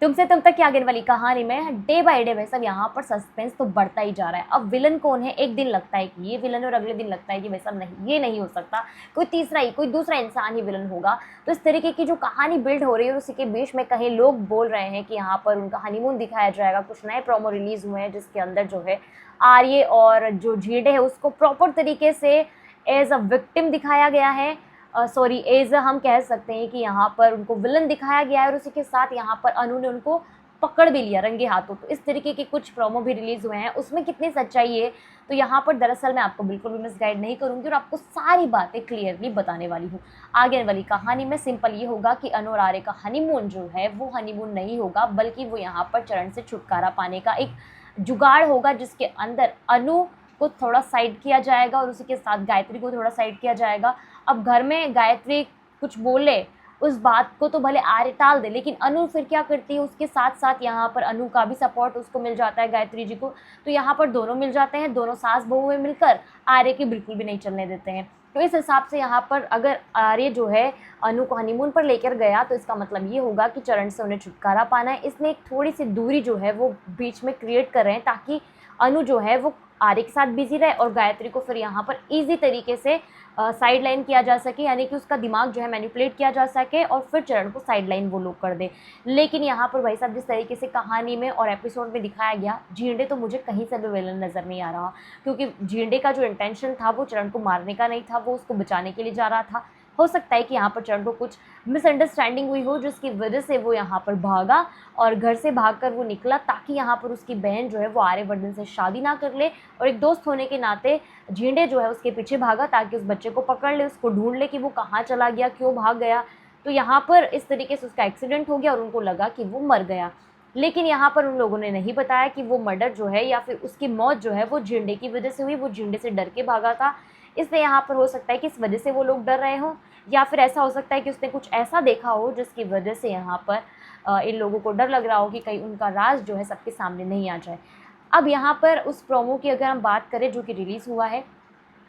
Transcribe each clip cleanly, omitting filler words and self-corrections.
तुमसे तुम तक की आगे वाली कहानी में डे बाय डे भाई साहब यहाँ पर सस्पेंस तो बढ़ता ही जा रहा है। अब विलन कौन है, एक दिन लगता है कि ये विलन और अगले दिन लगता है कि भाई साहब नहीं, ये नहीं हो सकता, कोई तीसरा ही, कोई दूसरा इंसान ही विलन होगा। तो इस तरीके की जो कहानी बिल्ड हो रही है उसी के बीच में कहीं लोग बोल रहे हैं कि यहाँ पर उनका हनीमून दिखाया जाएगा। कुछ नए प्रोमो रिलीज हुए हैं जिसके अंदर जो है आर्य और जो झींडे है उसको प्रॉपर तरीके से एज अ विक्टिम दिखाया गया है, सॉरी एज हम कह सकते हैं कि यहाँ पर उनको विलन दिखाया गया है और उसी के साथ यहाँ पर अनु ने उनको पकड़ भी लिया रंगे हाथों। तो इस तरीके के कुछ प्रोमो भी रिलीज हुए हैं, उसमें कितनी सच्चाई है तो यहाँ पर दरअसल मैं आपको बिल्कुल भी मिसगाइड नहीं करूँगी और आपको सारी बातें क्लियरली बताने वाली हूँ। आगे वाली कहानी में सिंपल ये होगा कि अनु और आर्य का हनीमून जो है वो हनीमून नहीं होगा, बल्कि वो यहाँ पर चरण से छुटकारा पाने का एक जुगाड़ होगा, जिसके अंदर अनु को थोड़ा साइड किया जाएगा और उसी के साथ गायत्री को थोड़ा साइड किया जाएगा। अब घर में गायत्री कुछ बोले उस बात को तो भले आर्य टाल दे, लेकिन अनु फिर क्या करती है, उसके साथ साथ यहाँ पर अनु का भी सपोर्ट उसको मिल जाता है गायत्री जी को। तो यहाँ पर दोनों मिल जाते हैं, दोनों सास बहू में मिलकर आर्य की बिल्कुल भी नहीं चलने देते हैं। तो इस हिसाब से यहाँ पर अगर आर्य जो है अनु को हनीमून पर लेकर गया तो इसका मतलब ये होगा कि चरण से उन्हें छुटकारा पाना है, इसलिए एक थोड़ी सी दूरी जो है वो बीच में क्रिएट कर रहे हैं ताकि अनु जो है वो आर्य के साथ बिजी रहे और गायत्री को फिर यहाँ पर इजी तरीके से साइड लाइन किया जा सके, यानी कि उसका दिमाग जो है मैनिपुलेट किया जा सके और फिर चरण को साइड लाइन वो लोग कर दे। लेकिन यहाँ पर भाई साहब जिस तरीके से कहानी में और एपिसोड में दिखाया गया, झींडे तो मुझे कहीं से भी विलन नज़र नहीं आ रहा, क्योंकि झींडे का जो इंटेंशन था वो चरण को मारने का नहीं था, वो उसको बचाने के लिए जा रहा था। हो सकता है कि यहाँ पर चरण को कुछ मिसअंडरस्टैंडिंग हुई हो जिसकी वजह से वो यहाँ पर भागा और घर से भागकर वो निकला ताकि यहाँ पर उसकी बहन जो है वो आर्यवर्धन से शादी ना कर ले, और एक दोस्त होने के नाते झींडे जो है उसके पीछे भागा ताकि उस बच्चे को पकड़ ले, उसको ढूंढ ले कि वो कहाँ चला गया, क्यों भाग गया। तो यहाँ पर इस तरीके से उसका एक्सीडेंट हो गया और उनको लगा कि वो मर गया, लेकिन यहाँ पर उन लोगों ने नहीं बताया कि वो मर्डर जो है या फिर उसकी मौत जो है वो झींडे की वजह से हुई, वो झींडे से डर के भागा था। इसलिए यहाँ पर हो सकता है कि इस वजह से वो लोग डर रहे हों, या फिर ऐसा हो सकता है कि उसने कुछ ऐसा देखा हो जिसकी वजह से यहाँ पर इन लोगों को डर लग रहा हो कि कहीं उनका राज जो है सबके सामने नहीं आ जाए। अब यहाँ पर उस प्रोमो की अगर हम बात करें जो कि रिलीज़ हुआ है,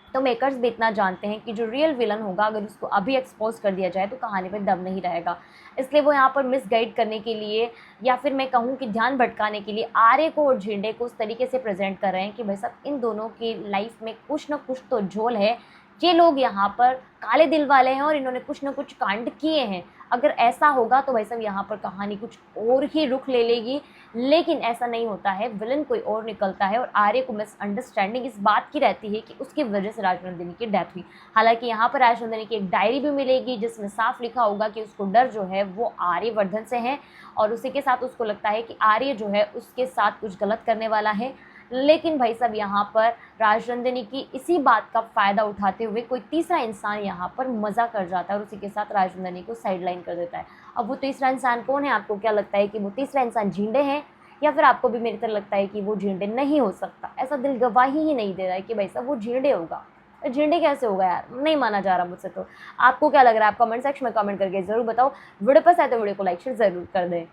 तो मेकर्स भी इतना जानते हैं कि जो रियल विलन होगा अगर उसको अभी एक्सपोज कर दिया जाए तो कहानी में दम नहीं रहेगा, इसलिए वो यहाँ पर मिसगाइड करने के लिए या फिर मैं कहूँ कि ध्यान भटकाने के लिए आर्य को और झींडे को उस तरीके से प्रेजेंट कर रहे हैं कि भाई साहब इन दोनों की लाइफ में कुछ ना कुछ तो झोल है, ये लोग यहाँ पर काले दिल वाले हैं और इन्होंने कुछ ना कुछ कांड किए हैं। अगर ऐसा होगा तो भाई साहब यहाँ पर कहानी कुछ और ही रुख ले लेगी, लेकिन ऐसा नहीं होता है, विलन कोई और निकलता है और आर्य को मिसअंडरस्टैंडिंग इस बात की रहती है कि उसकी वजह से राजनंदिनी की डेथ हुई। हालांकि यहाँ पर राजनंदिनी की एक डायरी भी मिलेगी जिसमें साफ लिखा होगा कि उसको डर जो है वो आर्यवर्धन से है और उसी के साथ उसको लगता है कि आर्य जो है उसके साथ कुछ गलत करने वाला है। लेकिन भाई साहब यहाँ पर राजनंदिनी की इसी बात का फ़ायदा उठाते हुए कोई तीसरा इंसान यहाँ पर मज़ा कर जाता है और उसी के साथ राजनंदिनी को साइड लाइन कर देता है। अब वो तीसरा इंसान कौन है, आपको क्या लगता है कि वो तीसरा इंसान झींडे हैं, या फिर आपको भी मेरी तरह लगता है कि वो झींडे नहीं हो सकता? ऐसा दिल गवाही ही नहीं दे रहा है कि भाई साहब वो झींडे होगा। झींडे कैसे होगा यार, नहीं माना जा रहा मुझसे। तो आपको क्या लग रहा है, आप कमेंट सेक्शन में कमेंट करके ज़रूर बताओ। वीडियो पसंद है तो वीडियो को लाइक शेयर ज़रूर कर दें।